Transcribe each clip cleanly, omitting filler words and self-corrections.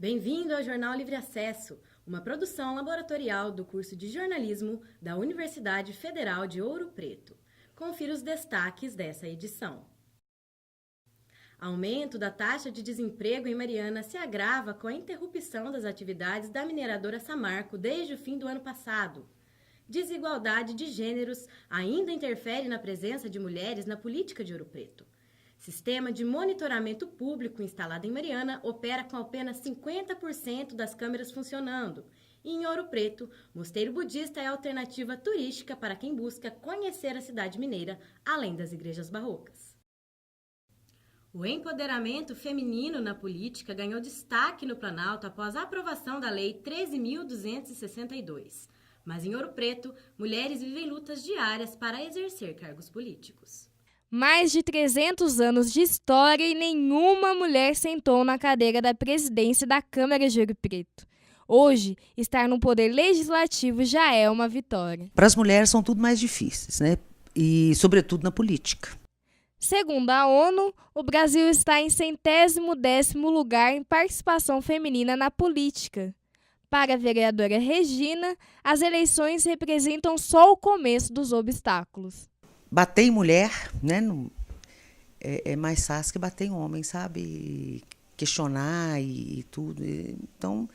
Bem-vindo ao Jornal Livre Acesso, uma produção laboratorial do curso de jornalismo da Universidade Federal de Ouro Preto. Confira os destaques dessa edição. Aumento da taxa de desemprego em Mariana se agrava com a interrupção das atividades da mineradora Samarco desde o fim do ano passado. Desigualdade de gêneros ainda interfere na presença de mulheres na política de Ouro Preto. Sistema de monitoramento público instalado em Mariana opera com apenas 50% das câmeras funcionando. E em Ouro Preto, mosteiro budista é a alternativa turística para quem busca conhecer a cidade mineira, além das igrejas barrocas. O empoderamento feminino na política ganhou destaque no Planalto após a aprovação da Lei 13.262. Mas em Ouro Preto, mulheres vivem lutas diárias para exercer cargos políticos. Mais de 300 anos de história e nenhuma mulher sentou na cadeira da presidência da Câmara de Ouro Preto. Hoje, estar no poder legislativo já é uma vitória. Para as mulheres são tudo mais difíceis, né? E sobretudo na política. Segundo a ONU, o Brasil está em 110º lugar em participação feminina na política. Para a vereadora Regina, as eleições representam só o começo dos obstáculos. Bater em mulher, né, é mais fácil que bater em homem, sabe? Questionar e tudo. Então,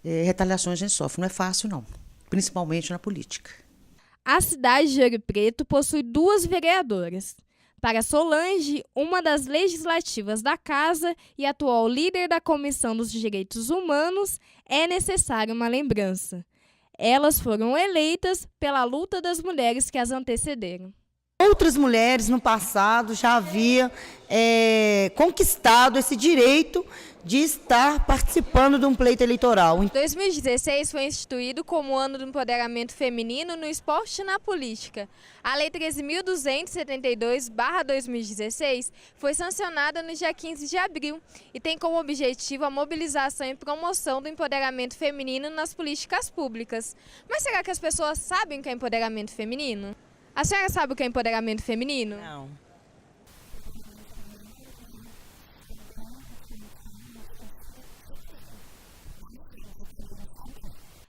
retaliações a gente sofre. Não é fácil, não. Principalmente na política. A cidade de Ouro Preto possui 2 vereadoras. Para Solange, uma das legislativas da casa e atual líder da Comissão dos Direitos Humanos, é necessária uma lembrança. Elas foram eleitas pela luta das mulheres que as antecederam. Outras mulheres no passado já haviam conquistado esse direito de estar participando de um pleito eleitoral. 2016 foi instituído como ano do empoderamento feminino no esporte e na política. A Lei 13.272/2016 foi sancionada no dia 15 de abril e tem como objetivo a mobilização e promoção do empoderamento feminino nas políticas públicas. Mas será que as pessoas sabem o que é empoderamento feminino? A senhora sabe o que é empoderamento feminino? Não.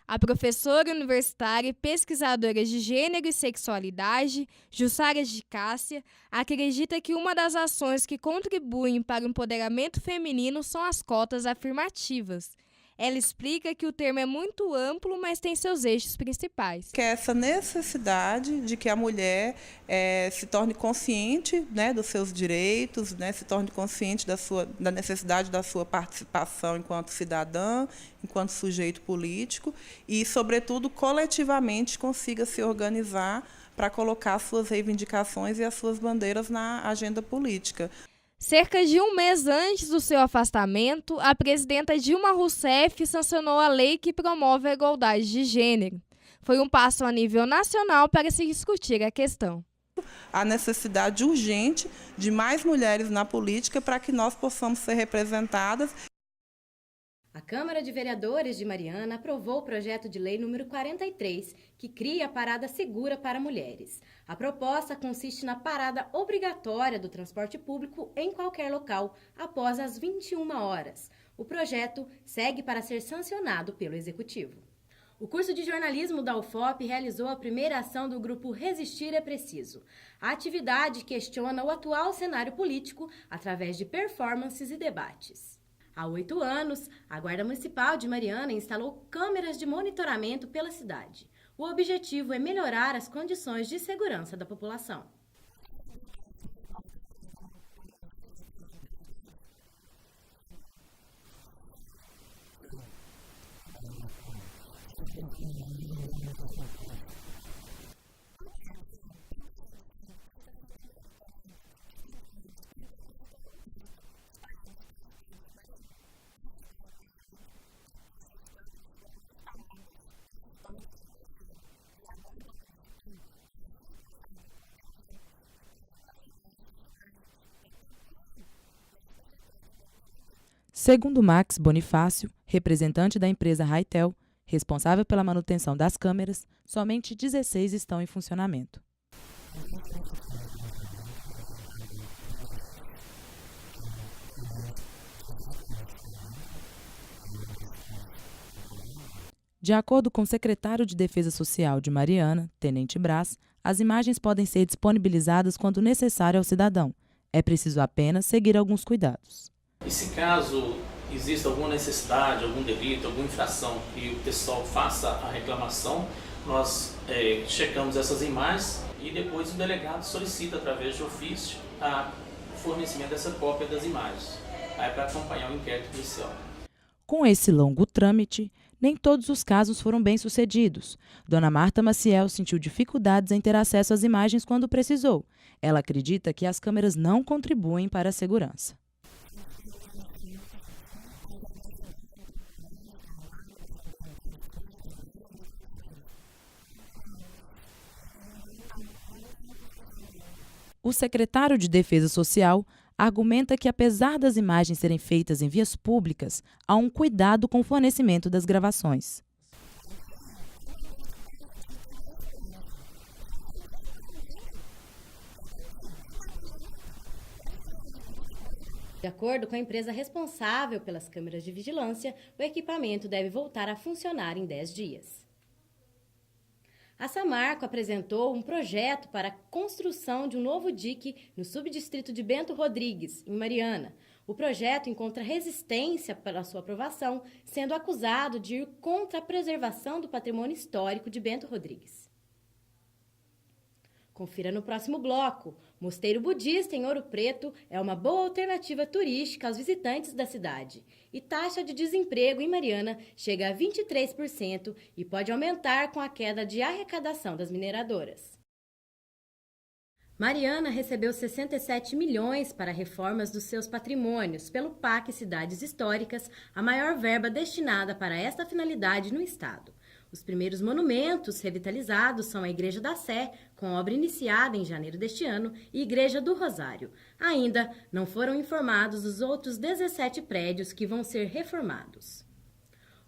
A professora universitária e pesquisadora de gênero e sexualidade, Jussara de Cássia, acredita que uma das ações que contribuem para o empoderamento feminino são as cotas afirmativas. Ela explica que o termo é muito amplo, mas tem seus eixos principais. Que é essa necessidade de que a mulher se torne consciente, né, dos seus direitos, né, se torne consciente da necessidade da sua participação enquanto cidadã, enquanto sujeito político e, sobretudo, coletivamente consiga se organizar para colocar suas reivindicações e as suas bandeiras na agenda política. Cerca de um mês antes do seu afastamento, a presidenta Dilma Rousseff sancionou a lei que promove a igualdade de gênero. Foi um passo a nível nacional para se discutir a questão. A necessidade urgente de mais mulheres na política para que nós possamos ser representadas. A Câmara de Vereadores de Mariana aprovou o projeto de lei número 43, que cria a parada segura para mulheres. A proposta consiste na parada obrigatória do transporte público em qualquer local, após as 21 horas. O projeto segue para ser sancionado pelo Executivo. O curso de jornalismo da UFOP realizou a primeira ação do grupo Resistir é Preciso. A atividade questiona o atual cenário político através de performances e debates. Há 8 anos, a Guarda Municipal de Mariana instalou câmeras de monitoramento pela cidade. O objetivo é melhorar as condições de segurança da população. Segundo Max Bonifácio, representante da empresa Raitel, responsável pela manutenção das câmeras, somente 16 estão em funcionamento. De acordo com o secretário de Defesa Social de Mariana, Tenente Brás, as imagens podem ser disponibilizadas quando necessário ao cidadão. É preciso apenas seguir alguns cuidados. E se caso exista alguma necessidade, algum delito, alguma infração e o pessoal faça a reclamação, nós checamos essas imagens e depois o delegado solicita, através de ofício, o fornecimento dessa cópia das imagens, para acompanhar o inquérito policial. Com esse longo trâmite, nem todos os casos foram bem-sucedidos. Dona Marta Maciel sentiu dificuldades em ter acesso às imagens quando precisou. Ela acredita que as câmeras não contribuem para a segurança. O secretário de Defesa Social argumenta que, apesar das imagens serem feitas em vias públicas, há um cuidado com o fornecimento das gravações. De acordo com a empresa responsável pelas câmeras de vigilância, o equipamento deve voltar a funcionar em 10 dias. A Samarco apresentou um projeto para a construção de um novo dique no subdistrito de Bento Rodrigues, em Mariana. O projeto encontra resistência para sua aprovação, sendo acusado de ir contra a preservação do patrimônio histórico de Bento Rodrigues. Confira no próximo bloco. Mosteiro Budista em Ouro Preto é uma boa alternativa turística aos visitantes da cidade. E taxa de desemprego em Mariana chega a 23% e pode aumentar com a queda de arrecadação das mineradoras. Mariana recebeu 67 milhões para reformas dos seus patrimônios pelo PAC Cidades Históricas, a maior verba destinada para esta finalidade no estado. Os primeiros monumentos revitalizados são a Igreja da Sé, com obra iniciada em janeiro deste ano, e Igreja do Rosário. Ainda não foram informados os outros 17 prédios que vão ser reformados.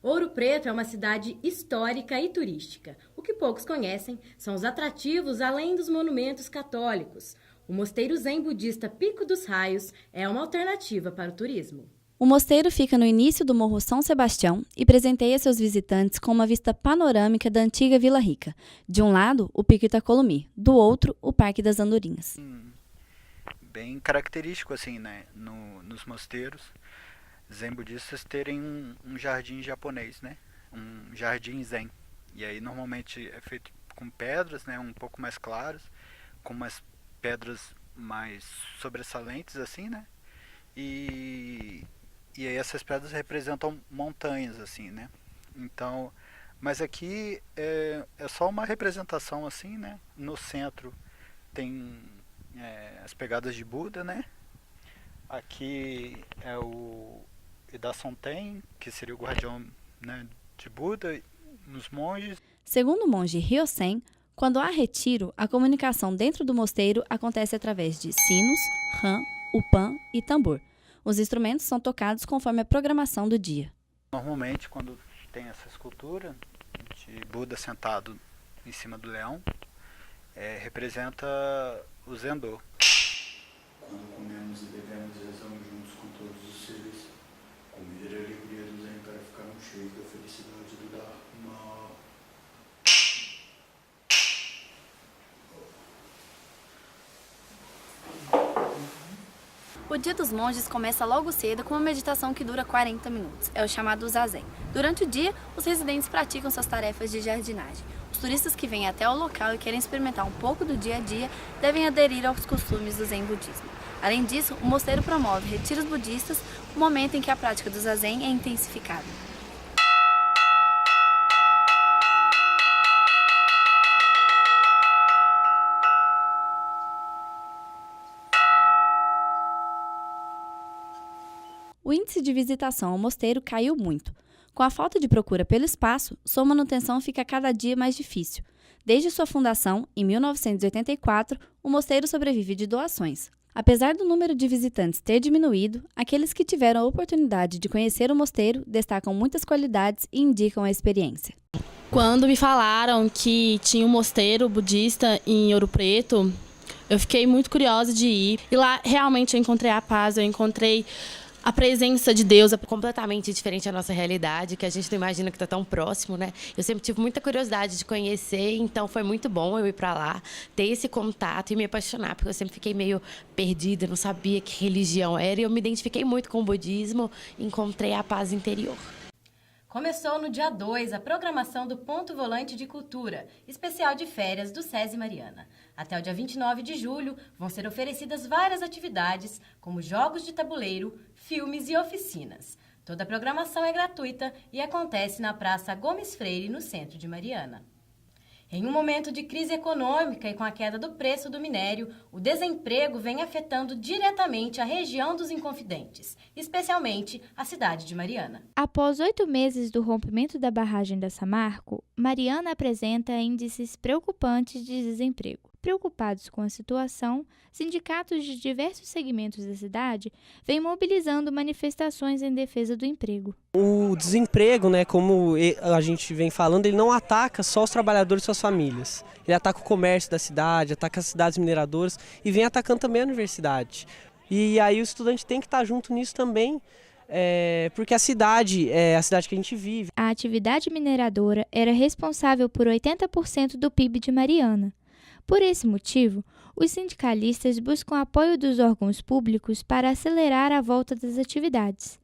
Ouro Preto é uma cidade histórica e turística. O que poucos conhecem são os atrativos além dos monumentos católicos. O Mosteiro Zen Budista Pico dos Raios é uma alternativa para o turismo. O mosteiro fica no início do Morro São Sebastião e presenteia seus visitantes com uma vista panorâmica da antiga Vila Rica. De um lado, o Pico Itacolumi, do outro, o Parque das Andorinhas. Bem característico assim, né, nos mosteiros zen budistas terem um jardim japonês, né, um jardim zen. E aí normalmente é feito com pedras, né, um pouco mais claras, com umas pedras mais sobressalentes assim, né, e aí essas pedras representam montanhas, assim, né? Então, mas aqui é só uma representação, assim, né? No centro tem as pegadas de Buda, né? Aqui é o Idasonten, que seria o guardião, né, de Buda, nos monges. Segundo o monge Ryosen, quando há retiro, a comunicação dentro do mosteiro acontece através de sinos, ram, upan e tambor. Os instrumentos são tocados conforme a programação do dia. Normalmente, quando tem essa escultura de Buda sentado em cima do leão, representa o Zendô. Quando comemos e bebemos, rezamos juntos com todos os seres. Comer a alegria do Zen para ficarmos cheios da felicidade do Dharma. O Dia dos Monges começa logo cedo com uma meditação que dura 40 minutos. É o chamado Zazen. Durante o dia, os residentes praticam suas tarefas de jardinagem. Os turistas que vêm até o local e querem experimentar um pouco do dia a dia devem aderir aos costumes do Zen budismo. Além disso, o mosteiro promove retiros budistas, um momento em que a prática do Zazen é intensificada. O índice de visitação ao mosteiro caiu muito. Com a falta de procura pelo espaço, sua manutenção fica cada dia mais difícil. Desde sua fundação, em 1984, o mosteiro sobrevive de doações. Apesar do número de visitantes ter diminuído, aqueles que tiveram a oportunidade de conhecer o mosteiro destacam muitas qualidades e indicam a experiência. Quando me falaram que tinha um mosteiro budista em Ouro Preto, eu fiquei muito curiosa de ir. E lá realmente eu encontrei a paz, eu encontrei A presença de Deus é completamente diferente da nossa realidade, que a gente não imagina que está tão próximo, né? Eu sempre tive muita curiosidade de conhecer, então foi muito bom eu ir para lá, ter esse contato e me apaixonar, porque eu sempre fiquei meio perdida, não sabia que religião era, e eu me identifiquei muito com o budismo, encontrei a paz interior. Começou no dia 2 a programação do Ponto Volante de Cultura, especial de férias do SESI Mariana. Até o dia 29 de julho vão ser oferecidas várias atividades, como jogos de tabuleiro, filmes e oficinas. Toda a programação é gratuita e acontece na Praça Gomes Freire, no centro de Mariana. Em um momento de crise econômica e com a queda do preço do minério, o desemprego vem afetando diretamente a região dos Inconfidentes, especialmente a cidade de Mariana. Após 8 meses do rompimento da barragem da Samarco, Mariana apresenta índices preocupantes de desemprego. Preocupados com a situação, sindicatos de diversos segmentos da cidade vêm mobilizando manifestações em defesa do emprego. O desemprego, né, como a gente vem falando, ele não ataca só os trabalhadores e suas famílias. Ele ataca o comércio da cidade, ataca as cidades mineradoras e vem atacando também a universidade. E aí o estudante tem que estar junto nisso também, porque a cidade é a cidade que a gente vive. A atividade mineradora era responsável por 80% do PIB de Mariana. Por esse motivo, os sindicalistas buscam apoio dos órgãos públicos para acelerar a volta das atividades.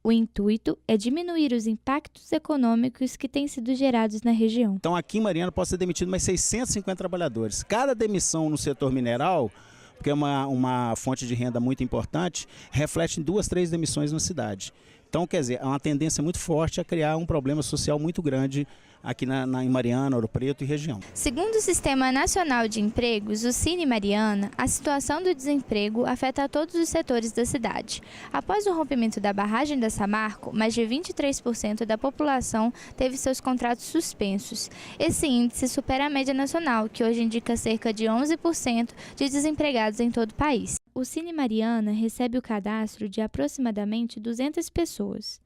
O intuito é diminuir os impactos econômicos que têm sido gerados na região. Então aqui em Mariana pode ser demitido mais 650 trabalhadores. Cada demissão no setor mineral, porque é uma fonte de renda muito importante, reflete em 2, 3 demissões na cidade. Então, quer dizer, há uma tendência muito forte a criar um problema social muito grande aqui em Mariana, Ouro Preto e região. Segundo o Sistema Nacional de Empregos, o Cine Mariana, a situação do desemprego afeta todos os setores da cidade. Após o rompimento da barragem da Samarco, mais de 23% da população teve seus contratos suspensos. Esse índice supera a média nacional, que hoje indica cerca de 11% de desempregados em todo o país. O Cine Mariana recebe o cadastro de aproximadamente 200 pessoas.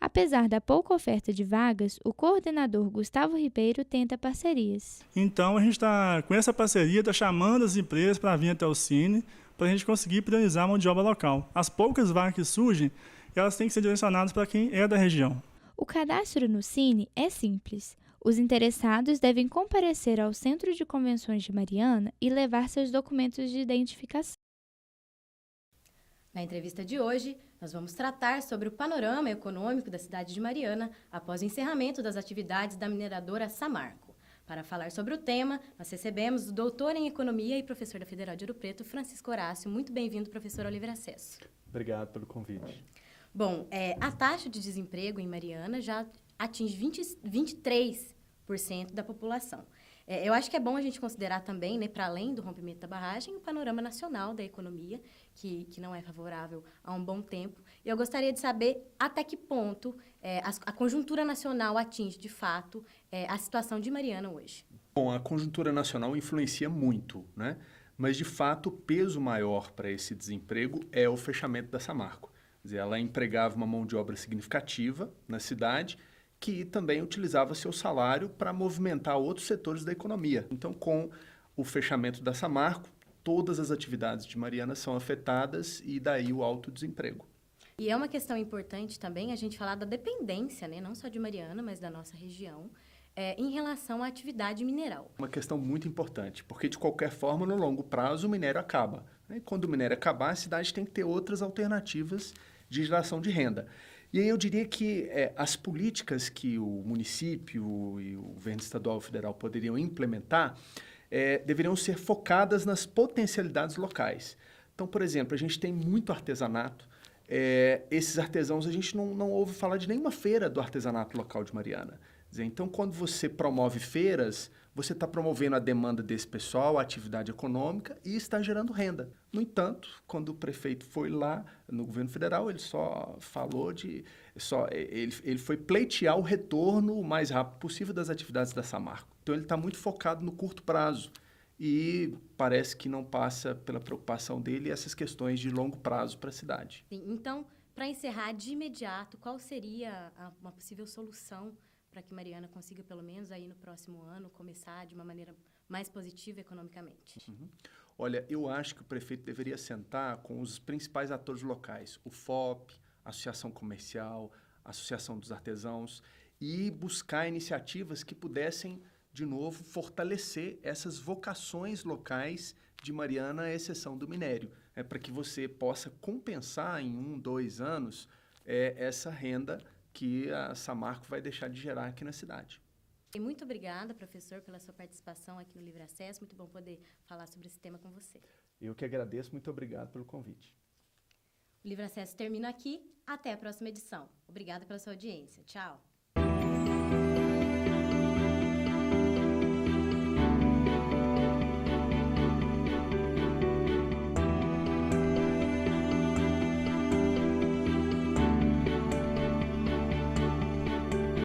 Apesar da pouca oferta de vagas, o coordenador Gustavo Ribeiro tenta parcerias. Então a gente está com essa parceria, está chamando as empresas para vir até o Cine, para a gente conseguir priorizar a mão de obra local. As poucas vagas que surgem, elas têm que ser direcionadas para quem é da região. O cadastro no Cine é simples. Os interessados devem comparecer ao Centro de Convenções de Mariana e levar seus documentos de identificação. Na entrevista de hoje, nós vamos tratar sobre o panorama econômico da cidade de Mariana após o encerramento das atividades da mineradora Samarco. Para falar sobre o tema, nós recebemos o doutor em Economia e professor da Federal de Ouro Preto, Francisco Horácio. Muito bem-vindo, professor, ao Livre Acesso. Obrigado pelo convite. Bom, a taxa de desemprego em Mariana já atinge 23% da população. Eu acho que é bom a gente considerar também, né, para além do rompimento da barragem, o panorama nacional da economia, que não é favorável há um bom tempo. E eu gostaria de saber até que ponto a conjuntura nacional atinge, de fato, a situação de Mariana hoje. Bom, a conjuntura nacional influencia muito, né? Mas, de fato, o peso maior para esse desemprego é o fechamento da Samarco. Quer dizer, ela empregava uma mão de obra significativa na cidade, que também utilizava seu salário para movimentar outros setores da economia. Então, com o fechamento da Samarco, todas as atividades de Mariana são afetadas e daí o alto desemprego. E é uma questão importante também a gente falar da dependência, né, não só de Mariana, mas da nossa região, em relação à atividade mineral. Uma questão muito importante, porque de qualquer forma, no longo prazo, o minério acaba. E quando o minério acabar, a cidade tem que ter outras alternativas de geração de renda. E aí eu diria que as políticas que o município e o governo estadual e federal poderiam implementar deveriam ser focadas nas potencialidades locais. Então, por exemplo, a gente tem muito artesanato. Esses artesãos, a gente não ouve falar de nenhuma feira do artesanato local de Mariana. Quer dizer, então, quando você promove feiras, você está promovendo a demanda desse pessoal, a atividade econômica e está gerando renda. No entanto, quando o prefeito foi lá no governo federal, ele só falou ele foi pleitear o retorno o mais rápido possível das atividades da Samarco. Então, ele está muito focado no curto prazo e parece que não passa pela preocupação dele essas questões de longo prazo para a cidade. Sim, então, para encerrar de imediato, qual seria uma possível solução para que Mariana consiga, pelo menos aí no próximo ano, começar de uma maneira mais positivo economicamente? Olha, eu acho que o prefeito deveria sentar com os principais atores locais, o FOP, a Associação Comercial, a Associação dos Artesãos, e buscar iniciativas que pudessem, de novo, fortalecer essas vocações locais de Mariana, à exceção do minério, para que você possa compensar em 1, 2 anos essa renda que a Samarco vai deixar de gerar aqui na cidade. E muito obrigada, professor, pela sua participação aqui no Livre Acesso. Muito bom poder falar sobre esse tema com você. Eu que agradeço, muito obrigado pelo convite. O Livre Acesso termina aqui. Até a próxima edição. Obrigada pela sua audiência. Tchau.